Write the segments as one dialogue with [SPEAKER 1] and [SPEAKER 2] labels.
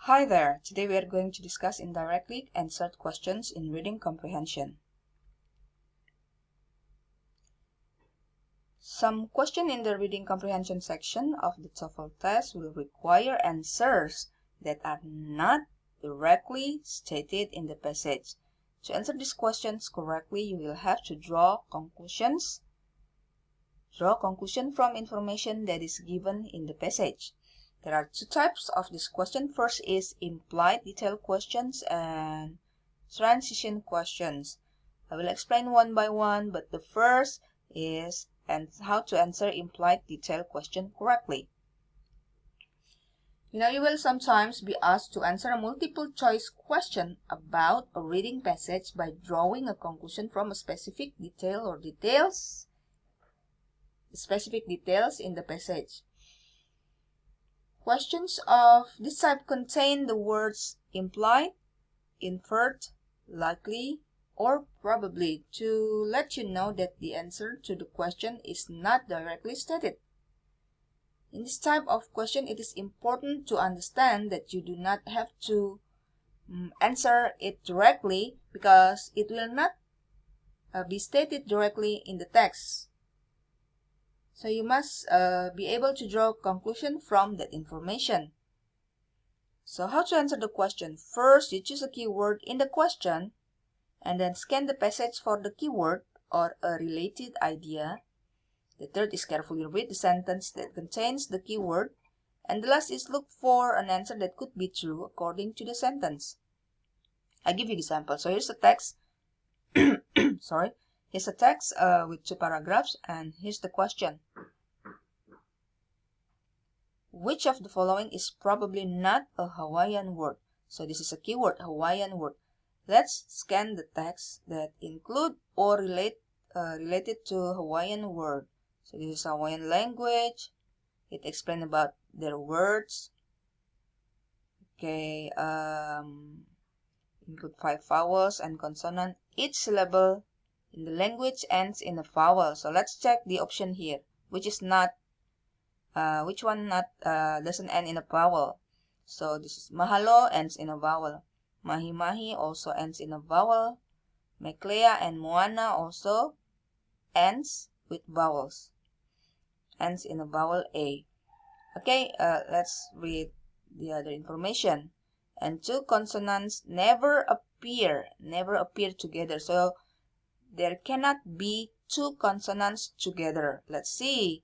[SPEAKER 1] Hi there, today we are going to discuss indirectly answered questions in reading comprehension. Some questions in the reading comprehension section of the TOEFL test will require answers that are not directly stated in the passage. To answer these questions correctly, you will have to draw conclusions from information that is given in the passage. There are two types of this question. First is implied detail questions and transition questions. I will explain one by one, but the first is how to answer implied detail question correctly. You will sometimes be asked to answer a multiple choice question about a reading passage by drawing a conclusion from a specific detail or details in the passage. Questions of this type contain the words implied, inferred, likely, or probably to let you know that the answer to the question is not directly stated. In this type of question, it is important to understand that you do not have to answer it directly because it will not be stated directly in the text. So you must be able to draw a conclusion from that information. So how to answer the question? First, you choose a keyword in the question and then scan the passage for the keyword or a related idea. The third is carefully read the sentence that contains the keyword. And the last is look for an answer that could be true according to the sentence. I give you an example. So here's a text. Sorry. Here's a text with two paragraphs, and here's the question. Which of the following is probably not a Hawaiian word? So this is a keyword, Hawaiian word. Let's scan the text that include or related to Hawaiian word. So this is Hawaiian language. It explains about their words. Okay, include 5 vowels and consonant. Each syllable in the language ends in a vowel. So let's check the option here, which one doesn't end in a vowel. So this is mahalo ends in a vowel. Mahi-mahi also ends in a vowel. Meklea and moana also ends with vowels. Ends in a vowel A. Okay, let's read the other information. And two consonants never appear together. So there cannot be two consonants together. Let's see.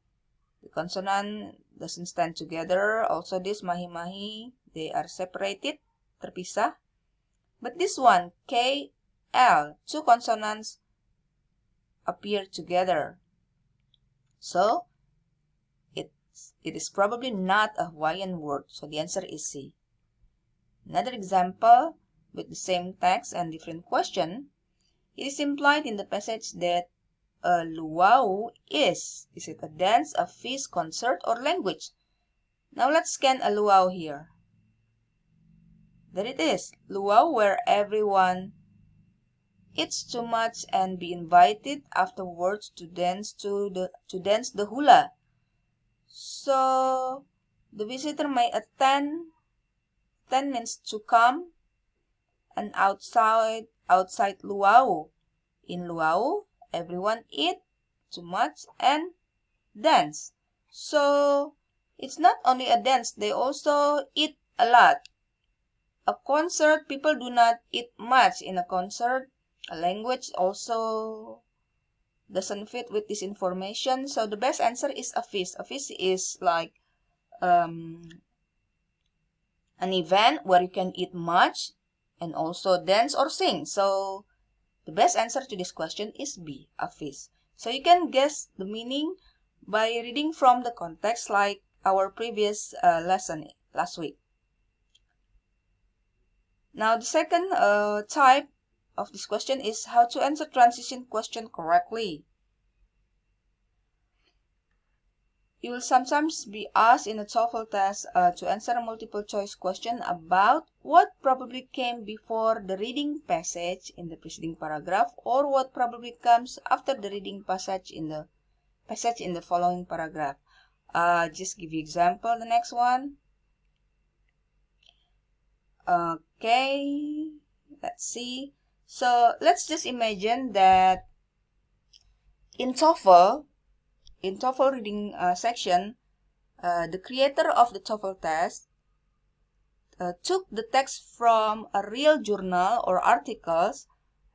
[SPEAKER 1] The consonant doesn't stand together. Also this mahi-mahi, they are separated, terpisah. But this one, K, L, two consonants appear together. So it is probably not a Hawaiian word. So the answer is C. Another example with the same text and different question. It is implied in the passage that a luau is it a dance, a feast, concert, or language? Now let's scan a luau here. There it is, luau, where everyone eats too much and be invited afterwards to dance the hula. So the visitor may attend. 10 means to come, and outside luau. In luau, everyone eat too much and dance. So it's not only a dance, they also eat a lot. A concert, people do not eat much in a concert. A language also doesn't fit with this information. So the best answer is a feast. A feast is like an event where you can eat much and also dance or sing. So the best answer to this question is B, a feast. So you can guess the meaning by reading from the context like our previous lesson last week. Now the second type of this question is how to answer transition question correctly. You will sometimes be asked in a TOEFL test to answer a multiple choice question about what probably came before the reading passage in the preceding paragraph or what probably comes after the reading passage in the following paragraph. Just give you example, the next one. Okay, let's see. So let's just imagine that in TOEFL reading section, the creator of the TOEFL test took the text from a real journal or articles,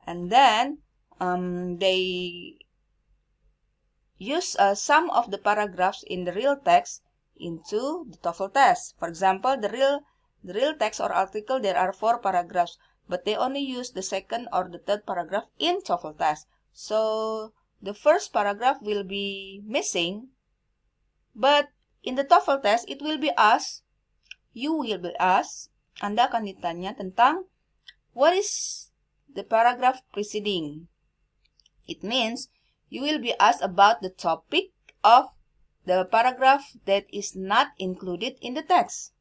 [SPEAKER 1] and then they use some of the paragraphs in the real text into the TOEFL test. For example, the real text or article, there are 4 paragraphs, but they only use the second or the third paragraph in TOEFL test. So the first paragraph will be missing, but in the TOEFL test, it will be asked, you will be asked, Anda akan ditanya tentang what is the paragraph preceding. It means you will be asked about the topic of the paragraph that is not included in the text.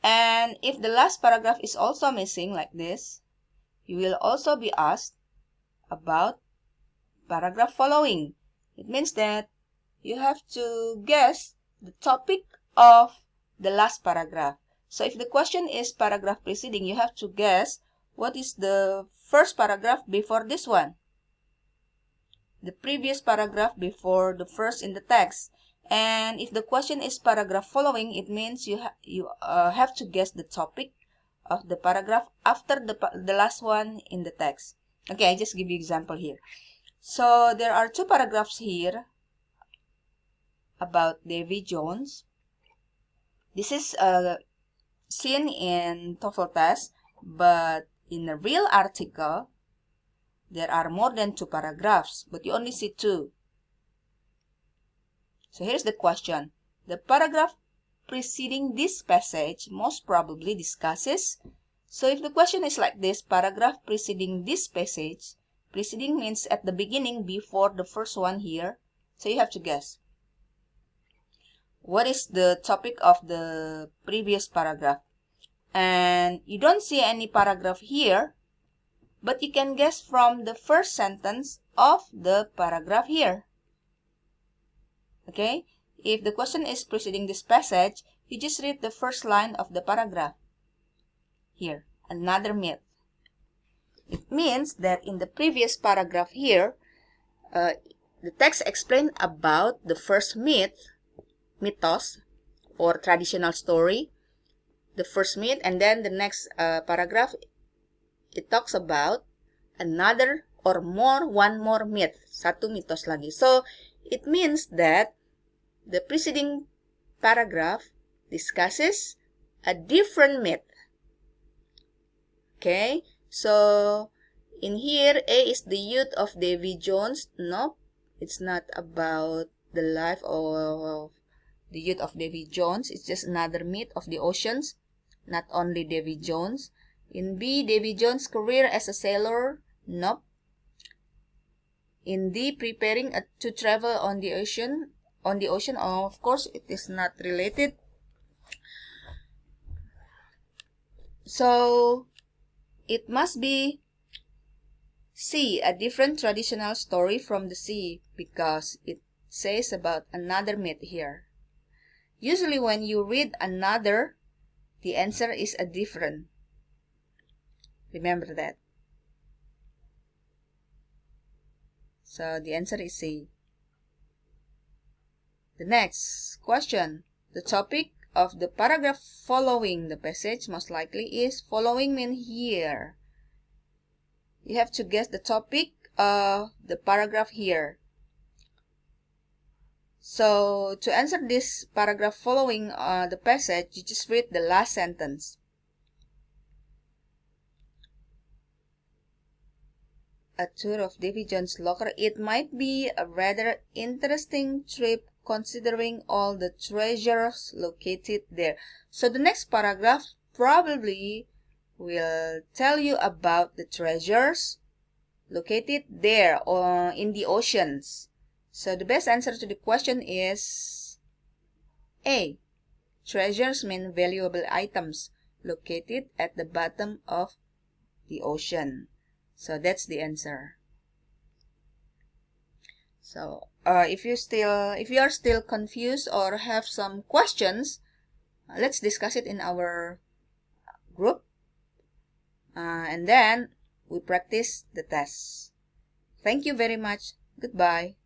[SPEAKER 1] And if the last paragraph is also missing like this, you will also be asked about paragraph following. It means that you have to guess the topic of the last paragraph. So if the question is paragraph preceding, you have to guess what is the first paragraph before this one, the previous paragraph before the first in the text. And if the question is paragraph following, it means you have to guess the topic of the paragraph after the last one in the text. Okay, I just give you example here. So there are 2 paragraphs here about Davy Jones. This is seen in TOEFL test, but in a real article, there are more than 2 paragraphs, but you only see 2. So here's the question. The paragraph preceding this passage most probably discusses. So if the question is like this, paragraph preceding this passage, preceding means at the beginning before the first one here. So you have to guess. What is the topic of the previous paragraph? And you don't see any paragraph here, but you can guess from the first sentence of the paragraph here. Okay? If the question is preceding this passage, you just read the first line of the paragraph. Here, another myth. It means that in the previous paragraph here, the text explained about the first mythos, or traditional story, the first myth, and then the next paragraph, it talks about another or one more myth, satu mitos lagi. So it means that the preceding paragraph discusses a different myth. Okay, so in here, A is the youth of Davy Jones. No, it's not about the life of the youth of Davy Jones. It's just another myth of the oceans, not only Davy Jones. In B, Davy Jones' career as a sailor. Nope. In D, preparing to travel on the ocean. Of course, it is not related. So it must be C, a different traditional story from the C, because it says about another myth here. Usually when you read another, the answer is a different. Remember that. So the answer is C. The next question. The topic of the paragraph following the passage most likely is following mean here. You have to guess the topic of the paragraph here. So to answer this paragraph following the passage, you just read the last sentence. A tour of Davy Jones' locker. It might be a rather interesting trip considering all the treasures located there. So the next paragraph probably will tell you about the treasures located there or in the oceans. So the best answer to the question is A. Treasures mean valuable items located at the bottom of the ocean. So that's the answer. So if you are still confused or have some questions, let's discuss it in our and then we practice the test. Thank you very much. Goodbye.